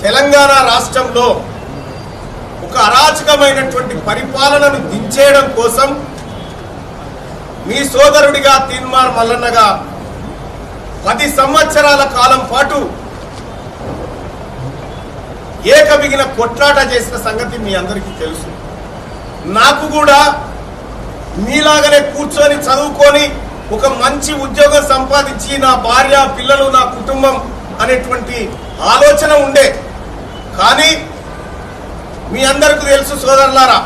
తెలంగాణ రాష్ట్రంలో ఒక అరాచకమైనటువంటి పరిపాలనను దించేయడం కోసం మీ సోదరుడిగా తీన్మార్ మల్లన్నగా 10 సంవత్సరాల కాలం పాటు ఏకబిగిన కొట్లాట చేసిన సంగతి మీ అందరికీ తెలుసు. నాకు కూడా మీలాగనే కూర్చొని చదువుకొని ఒక మంచి ఉద్యోగం సంపాదించి నా భార్య పిల్లలు నా కుటుంబం అనేటువంటి ఆలోచన ఉండే. కానీ మీ అందరికీ తెలుసు సోదరులారా,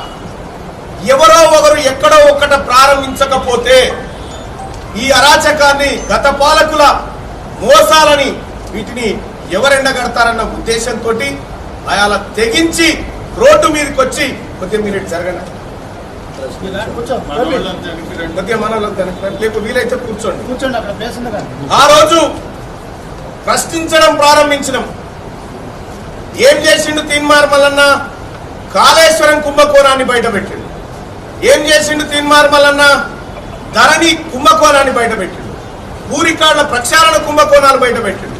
ఎవరో ఒకరు ఎక్కడో ఒక్కట ప్రారంభించకపోతే ఈ అరాచకాన్ని, గత పాలకుల మోసాలని వీటిని ఎవరెండగడతారన్న ఉద్దేశంతో అలా తెగించి రోడ్డు మీదకి వచ్చి కొద్దిగా మీరు జరగండి, కొద్దిగా మనలో లేకు వీలైతే కూర్చోండి. ఆ రోజు ప్రశ్నించడం ప్రారంభించడం. ఏం చేసిండు తీన్మార్ మల్లన్న? కాళేశ్వరం కుంభకోణాన్ని బయటపెట్టిండు. ఏం చేసిండు తీన్మార్ మల్లన్న? ధరణి కుంభకోణాన్ని బయటపెట్టిండు. పూరికాళ్ల ప్రక్షాళన కుంభకోణాలు బయటపెట్టిండు.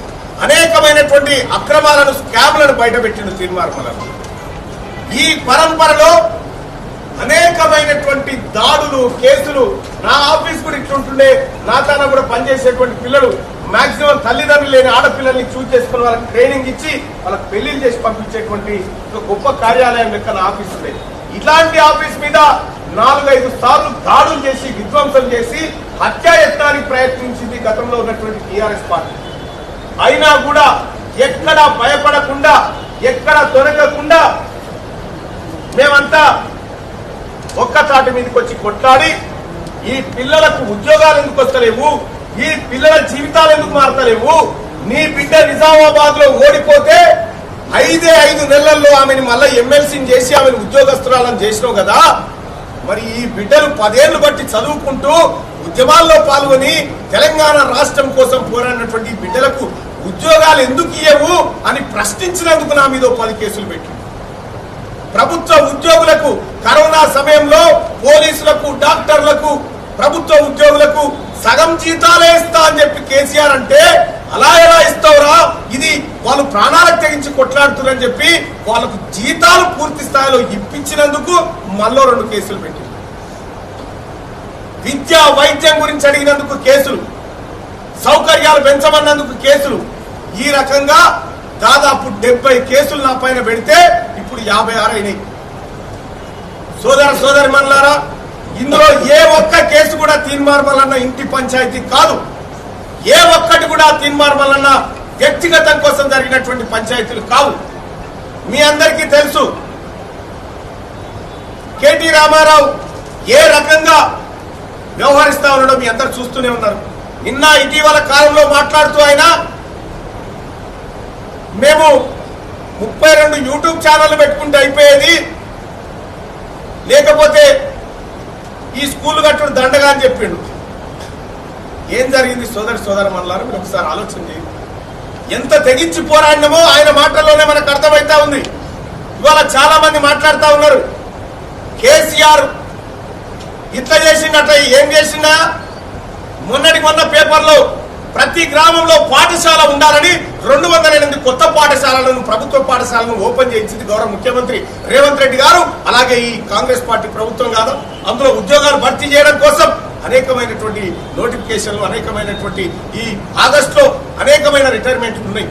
అనేకమైనటువంటి అక్రమాలను, స్కామ్లను బయటపెట్టిండు తీన్మార్ మల్లన్న. ఈ పరంపరలో అనేకమైనటువంటి దాడులు, కేసులు. నా ఆఫీస్ కూడా ఇట్లుంటుండే. నా తన కూడా పనిచేసేటువంటి పిల్లలు మాక్సిమం తల్లిదండ్రులు లేని ఆడపిల్లల్ని చూస్ చేసుకుని వాళ్ళకి ట్రైనింగ్ ఇచ్చి వాళ్ళకి పెళ్లిళ్ళు చేసి పంపించేటువంటి ఒక గొప్ప కార్యాలయం లెక్క నా ఆఫీస్ ఉండేది. ఇలాంటి ఆఫీస్ మీద 4-5 సార్లు దాడులు చేసి, విధ్వంసం చేసి, హత్యాయత్నానికి ప్రయత్నించింది గతంలో ఉన్నటువంటి టీఆర్ఎస్ పార్టీ. అయినా కూడా ఎక్కడ భయపడకుండా, ఎక్కడ దొరకకుండా మేమంతా ఒక్కచాటి మీదకి వచ్చి కొట్లాడి, ఈ పిల్లలకు ఉద్యోగాలు ఎందుకు వస్తలేవు, ఈ పిల్లల జీవితాలు ఎందుకు మారతలేవు, నీ బిడ్డ నిజామాబాద్ లో ఓడిపోతే 5 నెలల్లో ఆమెను మళ్ళీ ఎమ్మెల్సీని చేసి ఆమెను ఉద్యోగస్తురాలను చేసినావు కదా, మరి ఈ బిడ్డలు 10 ఏళ్లు బట్టి చదువుకుంటూ ఉద్యమాల్లో పాల్గొని తెలంగాణ రాష్ట్రం కోసం పోరాడినటువంటి బిడ్డలకు ఉద్యోగాలు ఎందుకు ఇయ్యవు అని ప్రశ్నించినందుకు నా మీద 10 కేసులు పెట్టి, ప్రభుత్వ ఉద్యోగులకు కరోనా సమయంలో పోలీసులకు, డాక్టర్లకు, ప్రభుత్వ ఉద్యోగులకు సగం జీతాలే ఇస్తా అని చెప్పి కేసీఆర్ అంటే, అలా ఎలా ఇస్తావురా, ఇది వాళ్ళు ప్రాణాలకు తెగించి కొట్లాడుతున్నారని చెప్పి వాళ్ళకు జీతాలు పూర్తి స్థాయిలో ఇప్పించినందుకు మళ్ళీ 2 కేసులు పెట్టి, విద్యా వైద్యం గురించి అడిగినందుకు కేసులు, సౌకర్యాలు పెంచమన్నందుకు కేసులు. ఈ రకంగా దాదాపు 70 కేసులు నా పైన పెడితే ఇప్పుడు 56 అయినాయి. సోదరి మనులారా, ఇందులో ఏ ఒక్క కేసు కూడా తీన్మార్ మల్లన్న ఇంటి పంచాయతీ కాదు. ఏ ఒక్కటి కూడా తీన్మార్ మల్లన్న వ్యక్తిగతం కోసం జరిగినటువంటి పంచాయతీలు కావు. మీ అందరికీ తెలుసు కేటీ రామారావు ఏ రకంగా వ్యవహరిస్తా ఉండడం మీ అందరు చూస్తూనే ఉన్నారు. నిన్న ఇటీవల కాలంలో మాట్లాడుతూ ఆయన, మేము 32 యూట్యూబ్ ఛానళ్లు పెట్టుకుంటే అయిపోయేది, లేకపోతే ఈ స్కూల్ కట్టుడు దండగా అని చెప్పిండు. ఏం జరిగింది సోదరి మనులారా, మీరు ఒకసారి ఆలోచన చేయండి. ఎంత తెగించి పోరాడినామో ఆయన మాటల్లోనే మనకు అర్థమైతా ఉంది. ఇవాళ చాలా మంది మాట్లాడుతూ ఉన్నారు, కేసీఆర్ ఇట్లా చేసిండట, ఏం చేసిండా? మొన్న పేపర్లో ప్రతి గ్రామంలో పాఠశాల ఉండాలని 208 కొత్త పాఠశాలలను, ప్రభుత్వ పాఠశాలను ఓపెన్ చేయించింది గౌరవ ముఖ్యమంత్రి రేవంత్ రెడ్డి గారు. అలాగే ఈ కాంగ్రెస్ పార్టీ ప్రభుత్వం కాదు. అందులో ఉద్యోగాలు భర్తీ చేయడం కోసం అనేకమైనటువంటి నోటిఫికేషన్లు, అనేకమైనటువంటి ఈ ఆగస్టులో అనేకమైన రిటైర్మెంట్లు ఉన్నాయి.